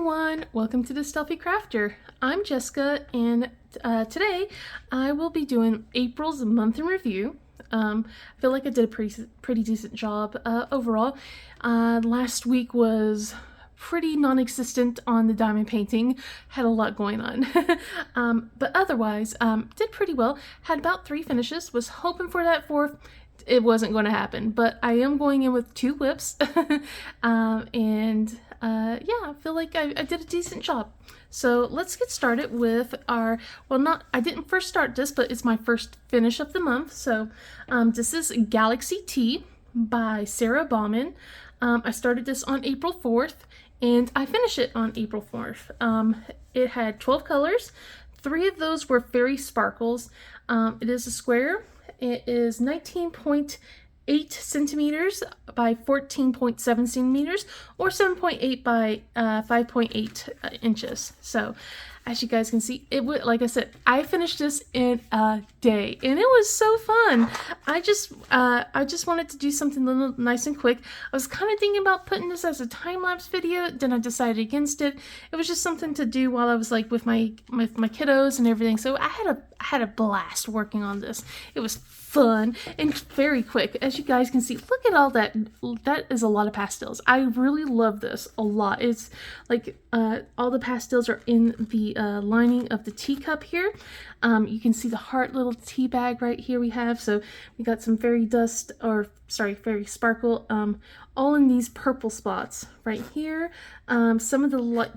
everyone, welcome to the Stealthy Crafter. I'm Jessica, and today I will be doing April's month in review. I feel like I did a pretty decent job overall. Last week was pretty non-existent on the diamond painting, had a lot going on. But otherwise, did pretty well. Had about 3 finishes, was hoping for that 4th. It wasn't going to happen, but I am going in with 2 whips, yeah, I feel like I did a decent job. So let's get started with our, I didn't first start this, but it's my first finish of the month. So this is Galaxy Tea by Sarah Bauman. I started this on April 4th, and I finished it on April 4th. It had 12 colors. 3 of those were fairy sparkles. It is a square. It is 19.8 centimeters by 14.7 centimeters, or 7.8 by 5.8 inches. So as you guys can see, it would, like I said, I finished this in a day, and it was so fun. I just wanted to do something a little nice and quick. I was kind of thinking about putting this as a time-lapse video, then I decided against it. It was just something to do while I was like with my kiddos and everything. So I had a blast working on this. It was fun and very quick. As you guys can see, look at all that. That is a lot of pastels. I really love this a lot. It's like all the pastels are in the lining of the teacup here. You can see the heart little tea bag right here we have. So we got some fairy dust, or sorry, fairy sparkle, all in these purple spots right here. Some of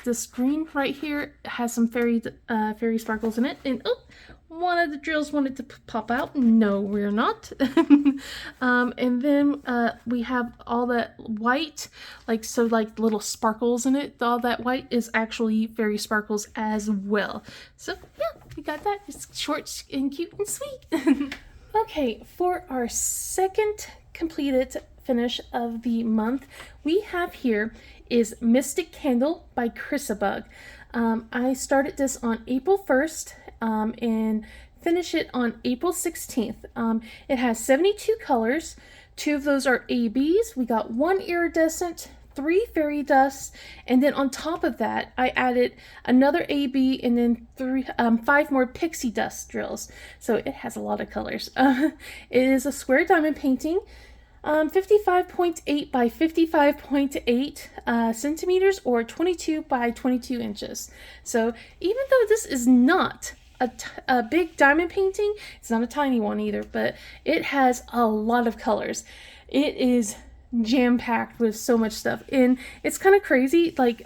this green right here has some fairy sparkles in it. And oh, one of the drills wanted to pop out. No, we're not. And then we have all that white, like little sparkles in it. All that white is actually fairy sparkles as well. So yeah, we got that. It's short and cute and sweet. Okay, for our second completed finish of the month, we have here is Mystic Candle by Chrysabug. I started this on April 1st and finished it on April 16th. It has 72 colors. 2 of those are ABs. We got 1 iridescent, 3 fairy dust, and then on top of that I added another AB and then 5 more pixie dust drills. So it has a lot of colors. It is a square diamond painting. 55.8 by 55.8 centimeters, or 22 by 22 inches. So even though this is not a big diamond painting, it's not a tiny one either, but it has a lot of colors. It is jam-packed with so much stuff, and it's kind of crazy. Like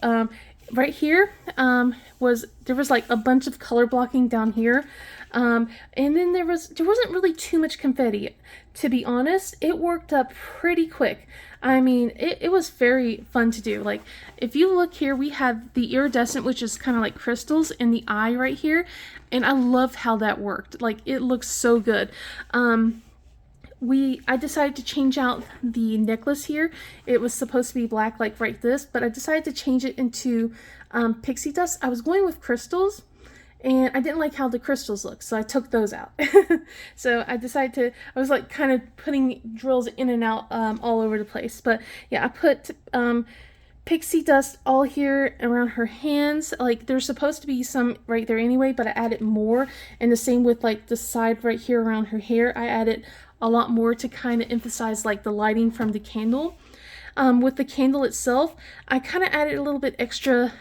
right here there was like a bunch of color blocking down here, and then there wasn't really too much confetti. To be honest, it worked up pretty quick. I mean, it was very fun to do. Like, if you look here, we have the iridescent, which is kind of like crystals, in the eye right here, and I love how that worked. Like, it looks so good. I decided to change out the necklace here. It was supposed to be black like right this, but I decided to change it into pixie dust. I was going with crystals, and I didn't like how the crystals look, so I took those out. So I was like kind of putting drills in and out all over the place. But yeah, I put pixie dust all here around her hands. Like, there's supposed to be some right there anyway, but I added more. And the same with like the side right here around her hair. I added a lot more to kind of emphasize like the lighting from the candle. With the candle itself, I kind of added a little bit extra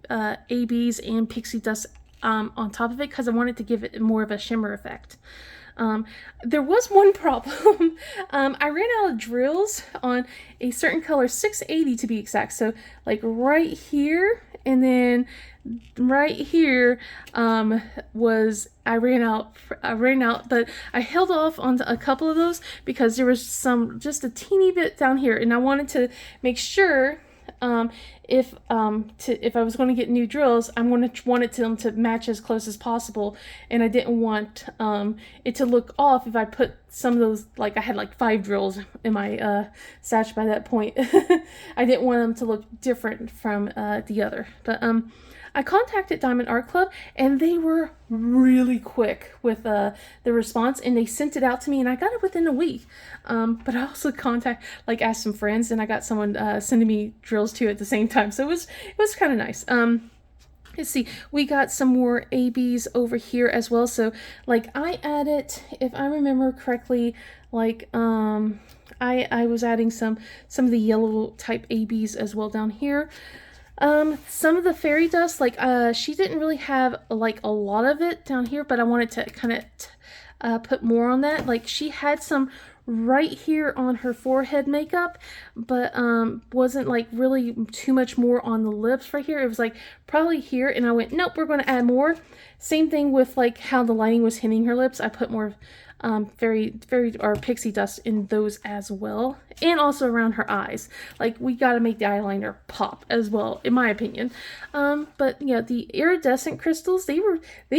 ABs and pixie dust on top of it, because I wanted to give it more of a shimmer effect. There was one problem. I ran out of drills on a certain color, 680 to be exact. So like right here, and then right here I ran out, but I held off on a couple of those because there was just a teeny bit down here, and I wanted to make sure if I was going to get new drills, I wanted them to match as close as possible, and I didn't want it to look off if I put some of those, like I had like 5 drills in my stash by that point. I didn't want them to look different from the other, but I contacted Diamond Art Club, and they were really quick with the response, and they sent it out to me, and I got it within a week. But I also asked some friends, and I got someone sending me drills too at the same time, so it was kind of nice. Let's see, we got some more ABs over here as well. So like I added, if I remember correctly, like I was adding some of the yellow type ABs as well down here. Some of the fairy dust, like she didn't really have like a lot of it down here, but I wanted to kind of put more on that. Like she had some right here on her forehead makeup, but wasn't like really too much more on the lips right here. It was like probably here, and I went, nope, we're going to add more. Same thing with like how the lighting was hitting her lips. I put more fairy or pixie dust in those as well, and also around her eyes. Like we got to make the eyeliner pop as well, in my opinion. But yeah, the iridescent crystals, they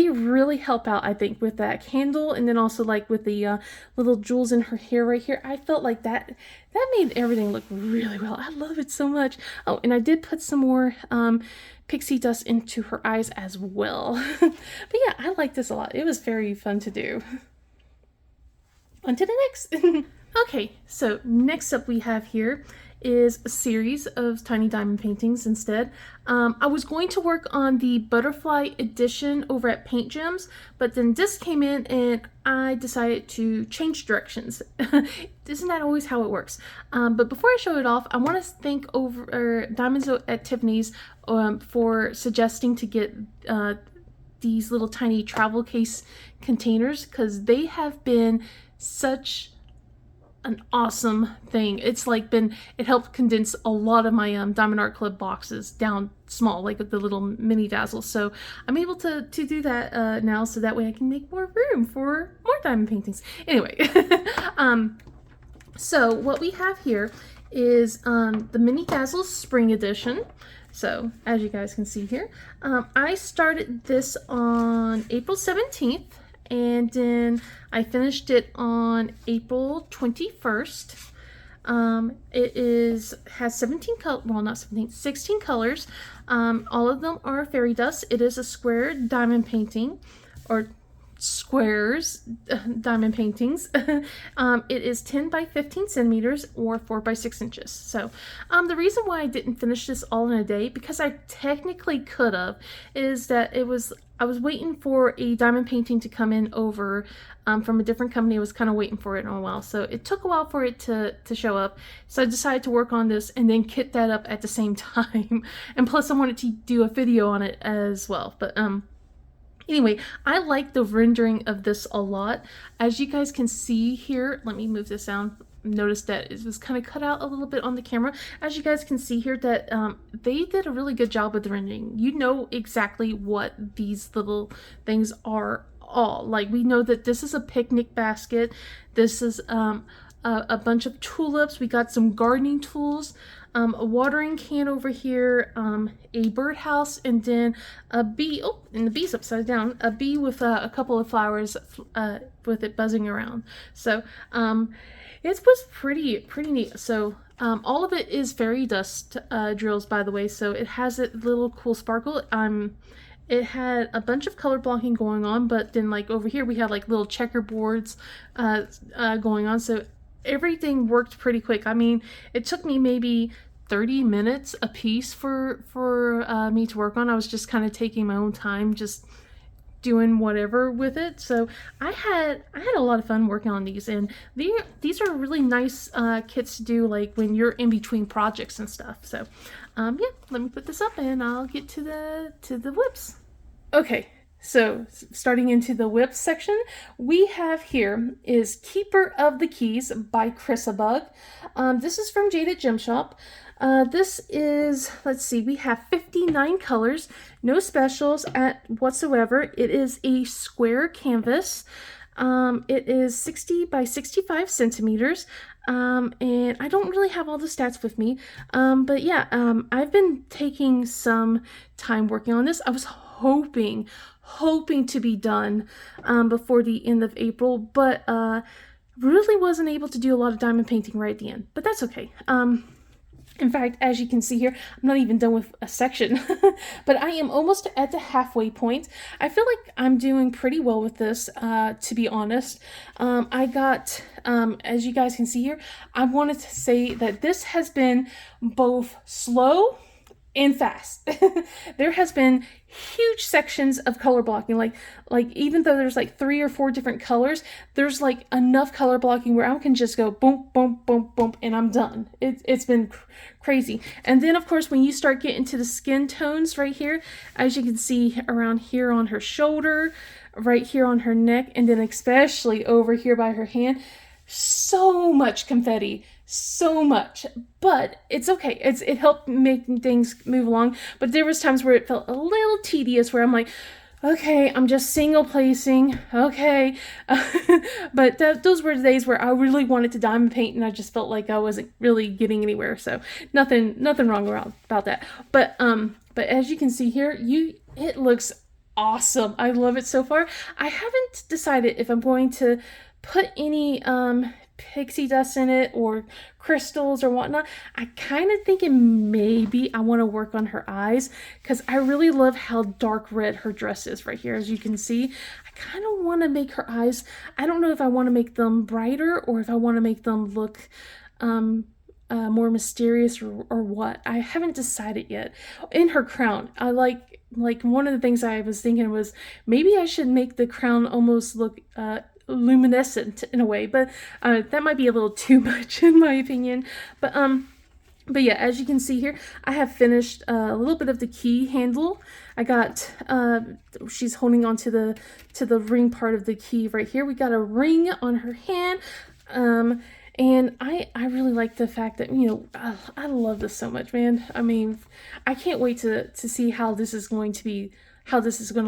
really help out, I think, with that candle, and then also like with the little jewels in her hair right here. I felt like that made everything look really well. I love it so much. Oh, and I did put some more pixie dust into her eyes as well. But yeah, I like this a lot. It was very fun to do. On to the next. Okay, so next up we have here is a series of tiny diamond paintings instead. I was going to work on the butterfly edition over at Paint Gems, but then this came in and I decided to change directions. Isn't that always how it works? But before I show it off, I want to thank Diamonds at Tiffany's for suggesting to get these little tiny travel case containers, because they have been such an awesome thing. It's like it helped condense a lot of my Diamond Art Club boxes down small, like the little mini dazzles. So I'm able to do that now, so that way I can make more room for more diamond paintings. Anyway, so what we have here is the Mini Dazzles Spring Edition. So as you guys can see here, I started this on April 17th. And then I finished it on April 21st. It has 16 colors. All of them are fairy dust. It is a square diamond painting, or squares diamond paintings. It is 10 by 15 centimeters or 4 by 6 inches. So the reason why I didn't finish this all in a day, because I technically could have, is that I was waiting for a diamond painting to come in over from a different company. I was kind of waiting for it in a while, so it took a while for it to show up. So I decided to work on this and then kit that up at the same time. And plus I wanted to do a video on it as well. But anyway, I like the rendering of this a lot. As you guys can see here, let me move this down. Notice that it was kind of cut out a little bit on the camera. As you guys can see here, that they did a really good job with the rendering. You know exactly what these little things are all. Like, we know that this is a picnic basket. This is a bunch of tulips. We got some gardening tools, a watering can over here, a birdhouse, and then a bee. Oh, and the bee's upside down. A bee with a couple of flowers with it buzzing around. So it was pretty neat. So all of it is fairy dust drills, by the way. So it has a little cool sparkle. It had a bunch of color blocking going on, but then like over here we had like little checkerboards going on. So everything worked pretty quick. I mean, it took me maybe 30 minutes a piece for me to work on. I was just kind of taking my own time, just doing whatever with it. So I had a lot of fun working on these, and these are really nice kits to do like when you're in between projects and stuff. So yeah, let me put this up and I'll get to the whips. Okay, so starting into the whips section, we have here is Keeper of the Keys by Chrisabug. This is from Jaded Gem Shop. This is, let's see, we have 59 colors, no specials whatsoever. It is a square canvas. It is 60 by 65 centimeters. And I don't really have all the stats with me. But yeah, I've been taking some time working on this. I was hoping to be done before the end of April, but really wasn't able to do a lot of diamond painting right at the end. But that's okay. In fact, as you can see here, I'm not even done with a section, but I am almost at the halfway point. I feel like I'm doing pretty well with this, to be honest. I got, as you guys can see here, I wanted to say that this has been both slow and fast. There has been huge sections of color blocking, like even though there's like 3 or 4 different colors, there's like enough color blocking where I can just go boom boom boom boom and I'm done. It's been crazy. And then of course when you start getting to the skin tones right here, as you can see around here on her shoulder, right here on her neck, and then especially over here by her hand, so much confetti, so much, but it's okay. It helped make things move along, but there was times where it felt a little tedious, where I'm like, okay, I'm just single placing, okay. But those were the days where I really wanted to diamond paint, and I just felt like I wasn't really getting anywhere. So nothing wrong about that. But as you can see here, it looks awesome. I love it so far. I haven't decided if I'm going to put any pixie dust in it or crystals or whatnot. I kind of thinking maybe I want to work on her eyes, because I really love how dark red her dress is right here. As you can see, I kind of want to make her eyes, I don't know if I want to make them brighter or if I want to make them look more mysterious or what. I haven't decided yet. In her crown, I like one of the things I was thinking was maybe I should make the crown almost look luminescent in a way, but that might be a little too much in my opinion. But yeah, as you can see here, I have finished a little bit of the key handle. I got she's holding on to the ring part of the key right here. We got a ring on her hand. And I really like the fact that, you know, I love this so much, man. I mean, I can't wait to see how this is going to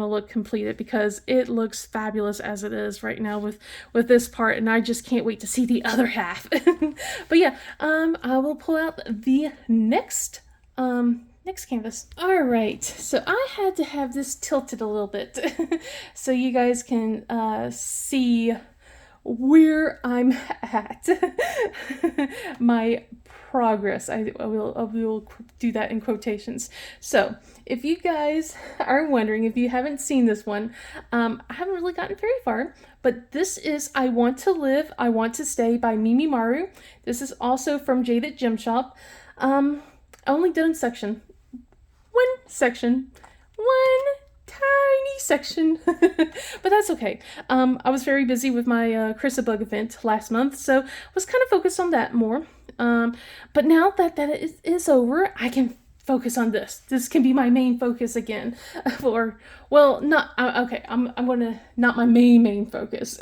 look completed, because it looks fabulous as it is right now with this part, and I just can't wait to see the other half. But yeah, I will pull out the next canvas. All right, so I had to have this tilted a little bit so you guys can see where I'm at. My progress. I will do that in quotations. So if you guys are wondering, if you haven't seen this one, I haven't really gotten very far, but this is I Want to Live, I Want to Stay by Mimi Maru. This is also from Jaded Gem Shop. I only did one tiny section, but that's okay. I was very busy with my Chrysabug event last month, so I was kind of focused on that more. But now that is over, I can focus on this. This can be my main focus again. Or, well, not okay. I'm gonna not my main focus.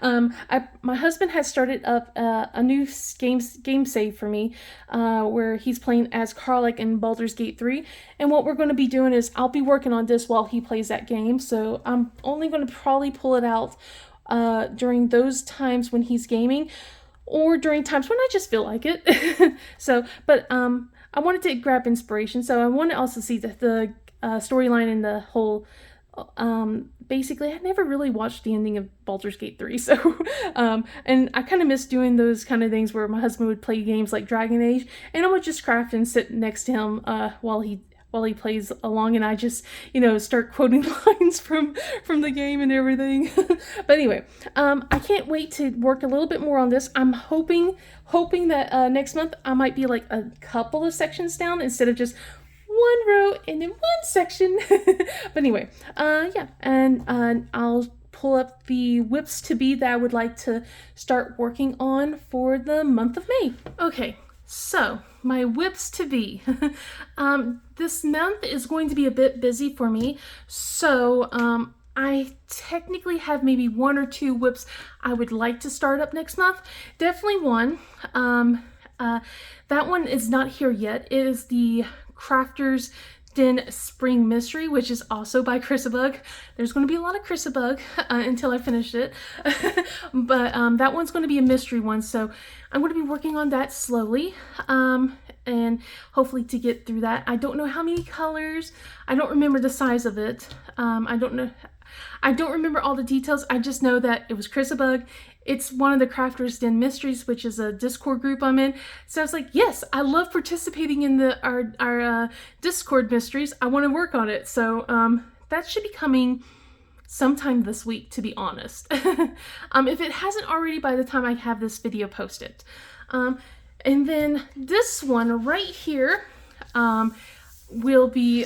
My husband has started up a new game save for me, where he's playing as Karlach in Baldur's Gate 3. And what we're going to be doing is I'll be working on this while he plays that game. So I'm only going to probably pull it out during those times when he's gaming, or during times when I just feel like it. So, but I wanted to grab inspiration, so I want to also see the storyline and the whole. Basically, I never really watched the ending of Baldur's Gate 3, so and I kind of miss doing those kind of things where my husband would play games like Dragon Age, and I would just craft and sit next to him while he plays along, and I just, you know, start quoting lines from the game and everything. But anyway, I can't wait to work a little bit more on this. I'm hoping that next month I might be like a couple of sections down instead of just one row and then one section. But anyway, yeah, and I'll pull up the whips to be that I would like to start working on for the month of May. Okay. So, my whips to be. This month is going to be a bit busy for me, so I technically have maybe 1 or 2 whips I would like to start up next month. Definitely one. That one is not here yet. It is the Crafter's Den Spring Mystery, which is also by Chrysabug. There's going to be a lot of Chrysabug until I finish it. But that one's going to be a mystery one, so I'm going to be working on that slowly, and hopefully to get through that. I don't know how many colors. I don't remember the size of it. I don't know. I don't remember all the details. I just know that it was Chrisabug. It's one of the Crafters Den Mysteries, which is a Discord group I'm in. So I was like, yes, I love participating in our Discord mysteries. I want to work on it. So that should be coming sometime this week, to be honest. If it hasn't already by the time I have this video posted. And then this one right here will be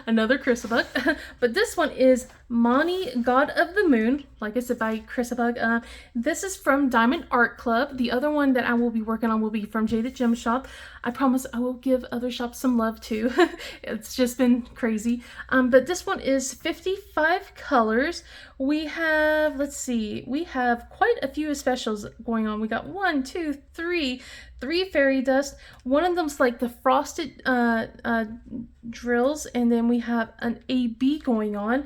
another Chrisabug, but this one is Mani, God of the Moon, like I said, by Chrisabug. This is from Diamond Art Club. The other one that I will be working on will be from Jaded Gem Shop. I promise I will give other shops some love too. It's just been crazy. But this one is 55 colors. We have, let's see, we have quite a few specials going on. We got 1, 2, 3 fairy dust. One of them's like the frosted drills, and then we have an AB going on.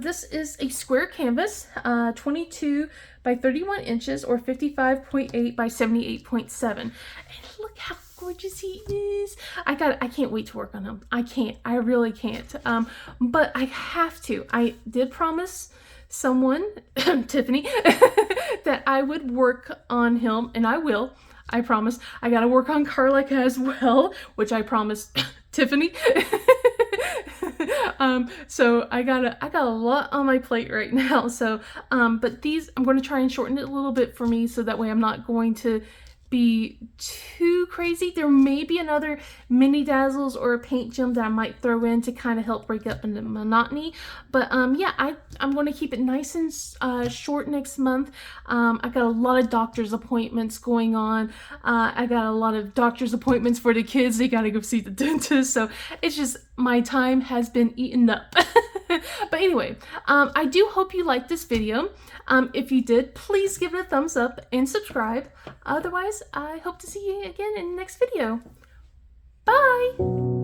This is a square canvas, 22 by 31 inches or 55.8 by 78.7. And look how gorgeous he is. I can't wait to work on him. I really can't. But I have to. I did promise someone, Tiffany, that I would work on him, and I will. I promise. I gotta work on Karlek as well, which I promised Tiffany. So I got a lot on my plate right now. So, but these, I'm going to try and shorten it a little bit for me, so that way I'm not going to be too crazy. There may be another mini dazzles or a paint gem that I might throw in to kind of help break up the monotony. But yeah, I'm going to keep it nice and short next month. I got a lot of doctor's appointments going on. I got a lot of doctor's appointments for the kids. They got to go see the dentist. So it's just, my time has been eaten up. But anyway, I do hope you liked this video. If you did, please give it a thumbs up and subscribe. Otherwise, I hope to see you again in the next video. Bye!